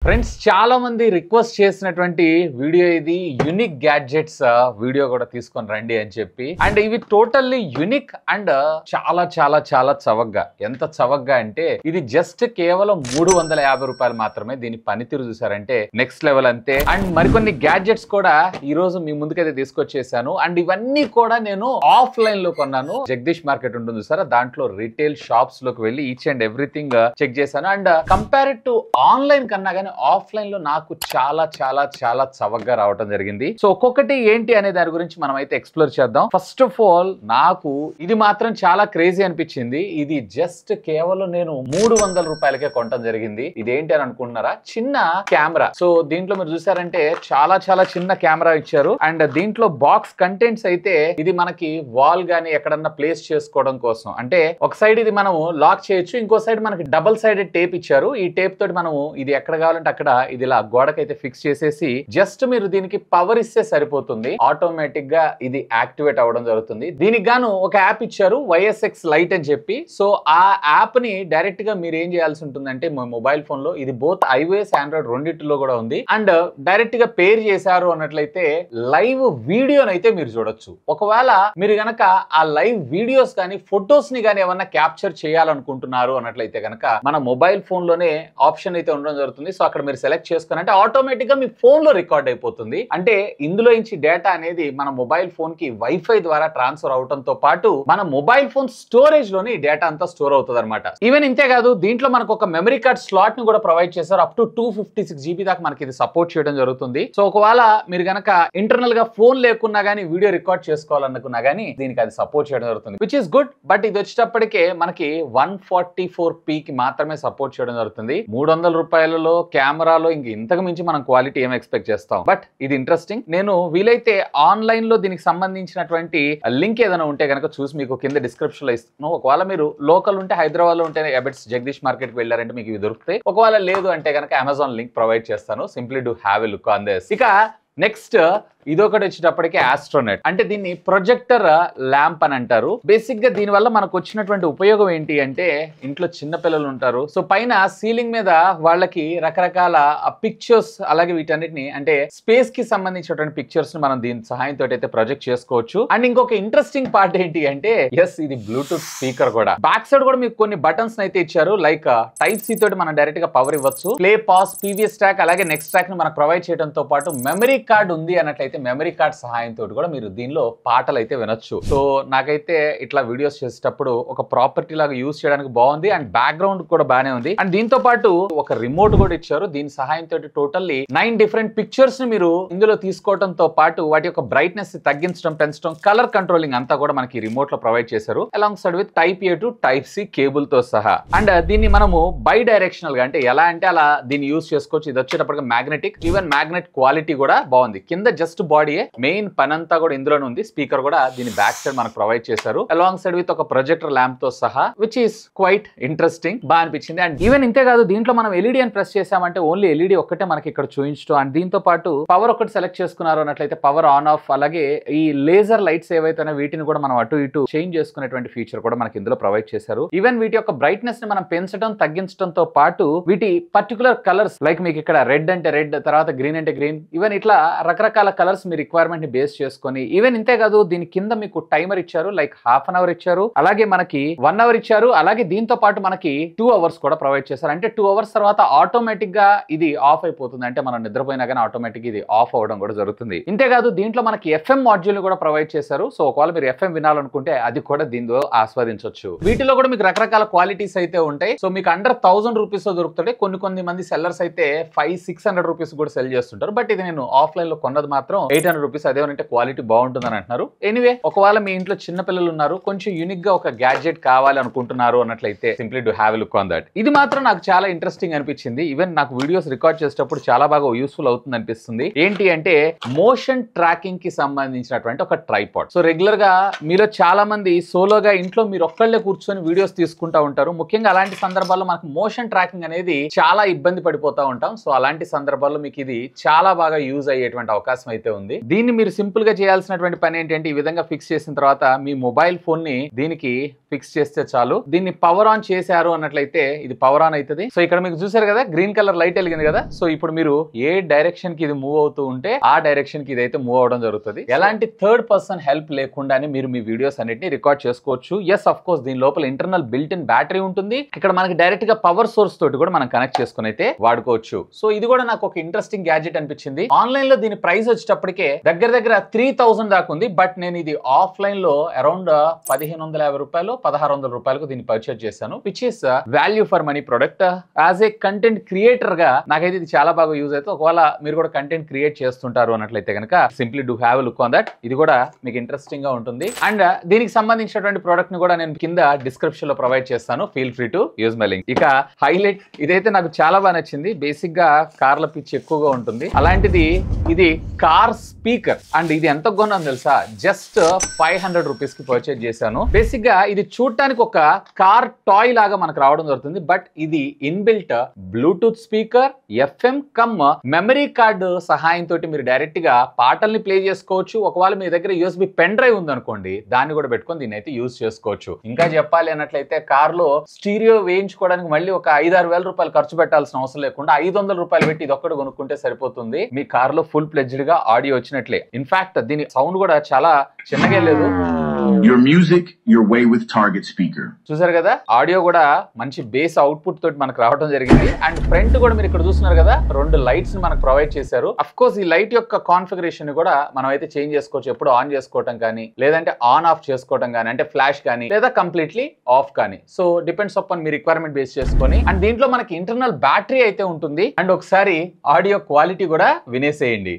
Friends చాలా మంది request చేసినటువంటి వీడియో ఇది యూనిక్ గ్యాడ్జెట్స్ వీడియో కూడా తీసుకొని రండి అని చెప్పి. అండ్ ఇవి టోటల్లీ యూనిక్ అండ్ చాలా చాలా చాలా చవకగా. ఎంత చవకగా అంటే ఇది జస్ట్ కేవలం 350 రూపాయలు మాత్రమే. దీని పనితీరు చూసారంటే నెక్స్ట్ లెవెల్ అంతే. అండ్ మరికొన్ని గ్యాడ్జెట్స్ కూడా ఈ రోజు మీ ముందుకైతే తీసుకొచ్చేసాను. అండ్ ఇవన్నీ కూడా నేను ఆఫ్లైన్ లో కొన్నాను. జగదీష్ మార్కెట్ ఉంటుంది సార్, దాంట్లో రిటైల్ షాప్స్ లోకి వెళ్ళి ఈచ్ అండ్ ఎవ్రీథింగ్ చెక్ చేశాను. అండ్ కంపేర్డ్ టు ఆన్లైన్ కన్నా కానీ ఆఫ్లైన్ లో నాకు చాలా చాలా చాలా చవకగా రావడం జరిగింది. సో ఒక్కొక్కటి ఏంటి అనే దాని గురించి మనం అయితే ఎక్స్ప్లోర్ చేద్దాం. ఫస్ట్ ఆఫ్ ఆల్ నాకు ఇది మాత్రం చాలా క్రేజీ అనిపించింది. ఇది జస్ట్ కేవలం నేను 300 రూపాయలకే కొనడం జరిగింది. ఇదేంటి అని అనుకుంటున్నారా? చిన్న కెమెరా. సో దీంట్లో మీరు చూసారంటే చాలా చాలా చిన్న కెమెరా ఇచ్చారు. అండ్ దీంట్లో బాక్స్ కంటెంట్స్ అయితే ఇది మనకి వాల్ గానీ ఎక్కడన్నా ప్లేస్ చేసుకోవడం కోసం. అంటే ఒక సైడ్ ఇది మనం లాక్ చేయొచ్చు, ఇంకో సైడ్ మనకి డబుల్ సైడెడ్ టేప్ ఇచ్చారు. ఈ టేప్ తోటి మనం ఇది ఎక్కడ కావాలంటే అక్కడ ఇది ఇలా గోడకైతే ఫిక్స్ చేసేసి జస్ట్ మీరు దీనికి పవర్ ఇస్తే సరిపోతుంది. ఆటోమేటిక్ గా ఇది యాక్టివేట్ అవ్వడం జరుగుతుంది. దీనికి గాను ఒక యాప్ ఇచ్చారు YSX లైట్ అని చెప్పి. సో ఆ యాప్ ని డైరెక్ట్ గా మీరు ఏం చేయాల్సి ఉంటుందంటే మొబైల్ ఫోన్ లో ఇది బోత్ iOS ఆండ్రాయిడ్ రెండిట్లో కూడా ఉంది. అండ్ డైరెక్ట్ గా పేర్ చేశారు అన్నట్లయితే లైవ్ వీడియోనైతే మీరు చూడొచ్చు. ఒకవేళ మీరు గనక ఆ లైవ్ వీడియోస్ కానీ ఫొటోస్ ని కానీ ఏమన్నా క్యాప్చర్ చేయాలనుకుంటున్నారు అన్నట్లయితే గనక మన మొబైల్ ఫోన్ లోనే ఆప్షన్ అయితే ఉండడం జరుగుతుంది. సో అక్కడ మీరు సెలెక్ట్ చేసుకున్నారంటే ఆటోమేటిక్ గా మీ ఫోన్ లో రికార్డ్ అయిపోతుంది. అంటే ఇందులో నుంచి డేటా అనేది మన మొబైల్ ఫోన్ కి వైఫై ద్వారా ట్రాన్స్ఫర్ అవడంతో పాటు మన మొబైల్ ఫోన్ స్టోరేజ్ లోని డేటా అంతా స్టోర్ అవుతుంది అనమాట. ఈవెన్ ఇంతే కాదు, దీంట్లో మనకు ఒక మెమరీ కార్డ్ స్లాట్ ని కూడా ప్రొవైడ్ చేశారు. అప్ టు 256 GB దాకా మనకి ఇది సపోర్ట్ చేయడం జరుగుతుంది. సో ఒకవేళ మీరు గనక ఇంటర్నల్ గా ఫోన్ లేకున్నా గానీ వీడియో రికార్డ్ చేసుకోవాలనుకున్నా గానీ దీనికి అది సపోర్ట్ చేయడం జరుగుతుంది, విచ్ ఇస్ గుడ్. బట్ ఇది వచ్చేటప్పటికే మనకి 144p కి మాత్రమే సపోర్ట్ చేయడం జరుగుతుంది. 300 రూపాయలలో కెమెరాలో ఇంక ఇంతకు మించి మనం క్వాలిటీ ఏం ఎక్స్పెక్ట్ చేస్తాం. బట్ ఇది ఇంట్రెస్టింగ్. నేను వీలైతే ఆన్లైన్ లో దీనికి సంబంధించినటువంటి లింక్ ఏదైనా ఉంటే కనుక చూసి మీకు కింద డిస్క్రిప్షన్ లో ఇస్తాను. ఒకవేళ మీరు లోకల్ ఉంటే హైదరాబాద్ లో ఉంటే అబిట్స్ జగదీష్ మార్కెట్ కి వెళ్ళారంటే మీకు ఇవి దొరుకుతాయి. ఒకవేళ లేదు అంటే కనుక అమెజాన్ లింక్ ప్రొవైడ్ చేస్తాను. Simply do have a look on this. ఇక నెక్స్ట్ ఇదొకటి వచ్చేటప్పటికి ఆస్ట్రోనెట్. అంటే దీన్ని ప్రొజెక్టర్ ల్యాంప్ అని అంటారు. బేసిక్ గా దీని వల్ల మనకు వచ్చినటువంటి ఉపయోగం ఏంటి అంటే ఇంట్లో చిన్న పిల్లలు ఉంటారు. సో పైన సీలింగ్ మీద వాళ్ళకి రకరకాల పిక్చర్స్ అలాగే వీటన్నిటిని అంటే స్పేస్ కి సంబంధించినటువంటి పిక్చర్స్ ని మనం దీని సహాయంతో అయితే ప్రొజెక్ట్ చేసుకోవచ్చు. అండ్ ఇంకొక ఇంట్రెస్టింగ్ పార్ట్ ఏంటి అంటే ఎస్ ఇది బ్లూటూత్ స్పీకర్ కూడా. బ్యాక్ సైడ్ కూడా మీకు కొన్ని బటన్స్ అయితే ఇచ్చారు. లైక్ టైప్ సి తోటి మనం డైరెక్ట్ గా పవర్ ఇవ్వచ్చు. ప్లే, పాస్, ప్రీవియస్ ట్రాక్ అలాగే నెక్స్ట్ ట్రాక్ ని మనకు ప్రొవైడ్ చేయడంతో పాటు మెమరీ కార్డ్ ఉంది అన్నట్లయితే మెమరీ కార్డ్ సహాయంతో కూడా మీరు దీనిలో పాటలు అయితే వినొచ్చు. సో నాకైతే ఇట్లా వీడియోస్ చేసేటప్పుడు ఒక ప్రాపర్టీ లాగా యూజ్ చేయడానికి బాగుంది. అండ్ బ్యాక్గ్రౌండ్ కూడా బాగానే ఉంది. అండ్ దీంతో పాటు ఒక రిమోట్ కూడా ఇచ్చారు. దీని సహాయంతో టోటల్లీ 9 డిఫరెంట్ పిక్చర్స్ ని మీరు ఇందులో తీసుకోవడంతో పాటు వాటి యొక్క బ్రైట్నెస్ తగ్గించడం, పెంచడం, కలర్ కంట్రోలింగ్ అంతా కూడా మనకి రిమోట్ లో ప్రొవైడ్ చేశారు. Along side with type A to type C cable తో సహా. అండ్ దీన్ని మనము బై డైరెక్షనల్ గా అంటే ఎలా అంటే అలా దీన్ని యూజ్ చేసుకోవచ్చు. ఇది వచ్చేటప్పటికి మ్యాగ్నెటిక్, ఈవెన్ మ్యాగ్నెట్ క్వాలిటీ కూడా బాగుంది. కింద జస్ట్ బాడీయే, మెయిన్ పని అంతా కూడా ఇందులోనే ఉంది. స్పీకర్ కూడా దీని బ్యాక్ సైడ్ మనకు ప్రొవైడ్ చేశారు. అలాంగ్ సైడ్ విత్ ఒక ప్రొజెక్టర్ ల్యాంప్ తో సహా, విచ్ ఈస్ క్వైట్ ఇంట్రెస్టింగ్. బాగా అనిపించింది. అండ్ ఈవెన్ ఇంతే కాదు, దీంట్లో మనం LED అని ప్రెస్ చేసామంటే ఓన్లీ LED ఒక్కటే మనకి ఇక్కడ చూపించడం. అండ్ దీంతో పాటు పవర్ ఒకటి సెలెక్ట్ చేసుకున్నారు అన్నట్లయితే పవర్ ఆన్ ఆఫ్, అలాగే ఈ లేజర్ లైట్స్ ఏవైతే వీటిని కూడా మనం అటు ఇటు చేంజ్ చేసుకునేటువంటి ఫీచర్ కూడా మనకి ఇందులో ప్రొవైడ్ చేశారు. ఈవెన్ వీటి యొక్క బ్రైట్నెస్ ని మనం పెంచడం, తగ్గించడంతో పాటు వీటి పర్టికులర్ కలర్స్ లైక్ మీకు ఇక్కడ రెడ్ అంటే రెడ్, తర్వాత గ్రీన్ అంటే గ్రీన్, ఈవెన్ ఇట్లా రకరకాల కలర్స్ మీ రిక్వైర్మెంట్ ని బేస్ చేసుకొని. ఈవెన్ ఇంతే కాదు, దీని కింద మీకు టైమర్ ఇచ్చారు. లైక్ ½ అవర్ ఇచ్చారు, అలాగే మనకి 1 అవర్ ఇచ్చారు, అలాగే దీంతో పాటు మనకి 2 అవర్స్ కూడా ప్రొవైడ్ చేశారు. అంటే 2 అవర్స్ తర్వాత ఆటోమేటిక్ గా ఇది ఆఫ్ అయిపోతుంది. అంటే మనం నిద్రపోయినా కానీ ఆటోమేటిక్ ఇది ఆఫ్ అవ్వడం కూడా జరుగుతుంది. ఇంతేకాదు దీంట్లో మనకి FM మాడ్యూల్ కూడా ప్రొవైడ్ చేశారు. సో ఒకవేళ మీరు FM వినాలనుకుంటే అది కూడా దీనిలో ఆస్వాదించవచ్చు. వీటిలో కూడా మీకు రకరకాల క్వాలిటీస్ అయితే ఉంటాయి. సో మీకు అండర్ 1000 రూపీస్ లో దొరుకుతాయి. కొన్ని మంది సెల్లర్స్ అయితే 500-600 రూపీస్ కూడా సెల్ చేస్తుంటారు. బట్ ఇది నేను ఆఫ్లైన్ లో కొన్నది మాత్రం 800 రూపీస్. అదేమంటే క్వాలిటీ బాగుంటుందని అంటున్నారు. ఎనీవే, ఒకవేళ మీ ఇంట్లో చిన్న పిల్లలు ఉన్నారు, కొంచెం యూనిక్ గా ఒక గ్యాడ్జెట్ కావాలి అనుకుంటున్నారు అన్నట్లయితే simply do have a look on that. ఇది మాత్రం నాకు చాలా ఇంట్రెస్టింగ్ అనిపించింది. ఈవెన్ నాకు వీడియోస్ రికార్డ్ చేసేటప్పుడు చాలా బాగా యూస్ఫుల్ అవుతుంది అనిపిస్తుంది. ఏంటి అంటే మోషన్ ట్రాకింగ్ కి సంబంధించినటువంటి ఒక ట్రైపాడ్. సో రెగ్యులర్ గా మీలో చాలా మంది సోలోగా ఇంట్లో మీరు ఒక్కళ్ళే కూర్చొని వీడియోస్ తీసుకుంటా ఉంటారు. ముఖ్యంగా అలాంటి సందర్భాల్లో మనకు మోషన్ ట్రాకింగ్ అనేది చాలా ఇబ్బంది పడిపోతా ఉంటాం. సో అలాంటి సందర్భాల్లో మీకు ఇది చాలా బాగా యూజ్ అయ్యేటువంటి అవకాశం అయితే ఉంది. దీన్ని మీరు సింపుల్ గా చేయాల్సినటువంటి పని ఏంటంటే, ఈ విధంగా ఫిక్స్ చేసిన తర్వాత మీ మొబైల్ ఫోన్ ని దీనికి ఫిక్స్ చేస్తే చాలు. దీన్ని పవర్ ఆన్ చేశారు అన్నట్లయితే ఇది పవర్ ఆన్ అవుతుంది. సో ఇక్కడ మీకు చూసారు కదా, గ్రీన్ కలర్ లైట్ వెలిగింది కదా. సో ఇప్పుడు మీరు ఏ డైరెక్షన్ కి ఇది మూవ్ అవుతూ ఉంటే ఆ డైరెక్షన్ కి ఇదైతే మూవ్ అవడం జరుగుతుంది. ఎలాంటి థర్డ్ పర్సన్ హెల్ప్ లేకుండానే మీరు మీ వీడియోస్ అన్నిటిని రికార్డ్ చేసుకోవచ్చు. ఎస్, ఆఫ్ కోర్స్ దీని లోపల ఇంటర్నల్ బిల్ట్ ఇన్ బ్యాటరీ ఉంటుంది. ఇక్కడ మనకి డైరెక్ట్ గా పవర్ సోర్స్ తోటి కూడా మనం కనెక్ట్ చేసుకుని అయితే వాడుకోవచ్చు. సో ఇది కూడా నాకు ఒక ఇంట్రెస్టింగ్ గ్యాడ్జెట్ అనిపించింది. ఆన్లైన్ లో దీని ప్రైస్ వచ్చేటప్పటికే దగ్గర 3000 దాకా ఉంది. బట్ నేను ఇది ఆఫ్లైన్ లో అరౌండ్ 1550 రూపాయలు 1600 రూపాయలకు దీన్ని పర్చేజ్ చేశాను, which is value for money product. As a content creator గా నాకైతే ఇది చాలా బాగా యూజ్ అవుతుంది. ఒకవేళ మీరు కూడా కంటెంట్ క్రియేట్ చేస్తుంటారు అన్నట్లయితే కనుక simply do have look on that. ఇది కూడా మీకు ఇంట్రెస్టింగ్ గా ఉంటుంది. అండ్ దీనికి సంబంధించినటువంటి ప్రొడక్ట్ ని కూడా నేను కింద డిస్క్రిప్షన్ లో ప్రొవైడ్ చేస్తాను. Feel free to use my link. ఇక హైలైట్ ఇదైతే నాకు చాలా బాగా నచ్చింది. బేసిక్ గా కార్ల పిచ్ ఎక్కువగా ఉంటుంది. అలాంటిది ఇది కార్ స్పీకర్. అండ్ ఇది ఎంత కొన్నాను తెలుసా? జస్ట్ 500 రూపీస్ కి పర్చేజ్ చేశాను. బేసిక్ గా ఇది చూడటానికి ఒక కార్ టాయ్ లాగా మనకు రావడం జరుగుతుంది. బట్ ఇది inbuilt Bluetooth speaker, FM come memory card సహాయంతో మీరు డైరెక్ట్ గా పాటల్ని ప్లే చేసుకోవచ్చు. ఒకవేళ మీ దగ్గర యూఎస్బి పెన్ డ్రైవ్ ఉందనుకోండి, దాన్ని కూడా పెట్టుకొని దీన్ని అయితే యూజ్ చేసుకోవచ్చు. ఇంకా చెప్పాలి అన్నట్లయితే కార్ లో స్టీరియో వేయించుకోవడానికి మళ్ళీ ఒక 5-6 వేల రూపాయలు ఖర్చు పెట్టాల్సిన అవసరం లేకుండా 500 రూపాయలు పెట్టి ఇది ఒక్కటి కొనుక్కుంటే సరిపోతుంది. మీ కార్ లో ఫుల్ ప్లెడ్జ్డ్ గా ఆడియో వచ్చినట్లే. ఇన్ఫాక్ట్ దీని సౌండ్ కూడా చాలా చిన్నగా లేదు. Your music, your way with Target speaker. చూసారు కదా, ఆడియో కూడా మంచి బేస్ అవుట్పుట్ తోటి మనకు రావడం జరిగింది. అండ్ ఫ్రంట్ కూడా మీరు ఇక్కడ చూస్తున్నారు కదా, 2 లైట్స్ మనకు ప్రొవైడ్ చేశారు. అఫ్ కోర్స్ ఈ లైట్ యొక్క కాన్ఫిగరేషన్ కూడా మనం అయితే చేంజ్ చేసుకోవచ్చు. ఎప్పుడు ఆన్ చేసుకోవటం కానీ, లేదంటే ఆన్ ఆఫ్ చేసుకోవటం కానీ, అంటే ఫ్లాష్ కానీ, లేదా కంప్లీట్లీ ఆఫ్ కానీ. So depends upon me requirement base చేసుకొని. అండ్ దీంట్లో మనకి ఇంటర్నల్ బ్యాటరీ అయితే ఉంటుంది. అండ్ ఒకసారి ఆడియో క్వాలిటీ కూడా వినేసేయండి.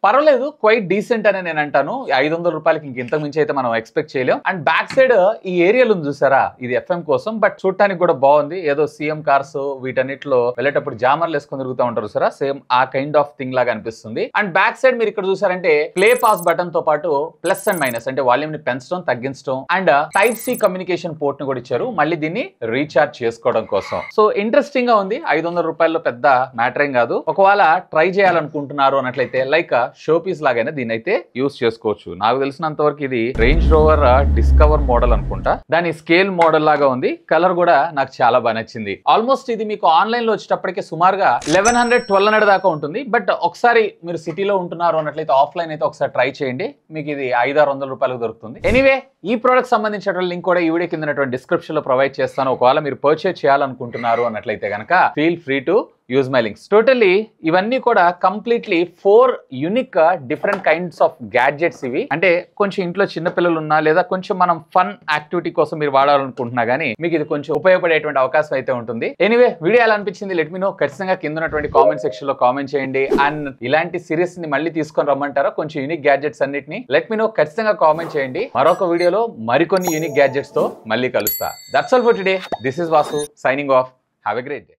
పర్వాలేదు, క్వైట్ డీసెంట్ అని నేను అంటాను. 500 రూపాయలకి ఇంతకు మించి అయితే మనం ఎక్స్పెక్ట్ చేయలేం. అండ్ బ్యాక్ సైడ్ ఈ ఏరియాలు ఉంది చూసారా, ఇది ఎఫ్ఎం కోసం. బట్ చూడటానికి కూడా బాగుంది. ఏదో సీఎం కార్స్ వీటన్నిటిలో వెళ్ళేటప్పుడు జామర్లు వేసుకొని తిరుగుతూ ఉంటారు సార్, సేమ్ ఆ కైండ్ ఆఫ్ థింగ్ లాగా అనిపిస్తుంది. అండ్ బ్యాక్ సైడ్ మీరు ఇక్కడ చూసారంటే ప్లే పాస్ బటన్ తో పాటు ప్లస్ అండ్ మైనస్ అంటే వాల్యూమ్ ని పెంచడం తగ్గించడం and type C communication port ని కూడా ఇచ్చారు, మళ్ళీ దీన్ని రీఛార్జ్ చేసుకోవడం కోసం. సో ఇంట్రెస్టింగ్ గా ఉంది. 500 రూపాయల్లో పెద్ద మ్యాటర్ ఏం కాదు. ఒకవేళ ట్రై చేయాలనుకుంటున్నారు అన్నట్లయితే లైక్ షో పీస్ లాగానే దీన్ని అయితే యూస్ చేసుకోవచ్చు. నాకు తెలిసినంత వరకు ఇది రేంజ్ రోవర్ డిస్కవర్ మోడల్ అనుకుంటా. దాని స్కేల్ మోడల్ లాగా ఉంది. కలర్ కూడా నాకు చాలా బాగా నచ్చింది. ఆల్మోస్ట్ ఇది మీకు ఆన్లైన్ లో వచ్చేటప్పటికే సుమారుగా 1100-1200 దాకా ఉంటుంది. బట్ ఒకసారి మీరు సిటీలో ఉంటున్నారు అన్నట్లయితే ఆఫ్లైన్ అయితే ఒకసారి ట్రై చేయండి. మీకు ఇది 500-600 రూపాయలకు దొరుకుతుంది. ఎనీవే, ఈ ప్రోడక్ట్ సంబంధించిన లింక్ కూడా ఈ వీడియో కింద డిస్క్రిప్షన్ లో ప్రొవైడ్ చేస్తాను. ఒకవేళ మీరు పర్చేజ్ చేయాలనుకుంటున్నారు అన్నట్లయితే కనుక feel free to use my links. Totally ఇవన్నీ కూడా completely 4 unique different kinds of gadgets. ఇవి అంటే కొంచెం ఇంట్లో చిన్నపిల్లలు ఉన్నా లేదా కొంచెం మనం ఫన్ యాక్టివిటీ కోసం మీరు వాడాలనుకుంటున్నా గానీ మీకు ఇది కొంచెం ఉపయోగపడేటువంటి అవకాశం అయితే ఉంటుంది. ఎనీవే, వీడియో ఎలా అనిపించింది లెట్ మీ నో. ఖచ్చితంగా కింద ఉన్నటువంటి కామెంట్ సెక్షన్ లో కామెంట్ చేయండి. అండ్ ఇలాంటి సిరీస్ ని మళ్ళీ తీసుకొని రమ్మంటారా కొంచెం యూనిక్ గ్యాడ్జెట్స్ అన్నిటిని? లెట్ మీ నో, ఖచ్చితంగా కామెంట్ చేయండి. మరొక వీడియోలో మరికొన్ని యూనిక్ గ్యాడ్జెట్స్ తో మళ్ళీ కలుస్తా. That's all for today. This is Vasu signing off. Have a great day.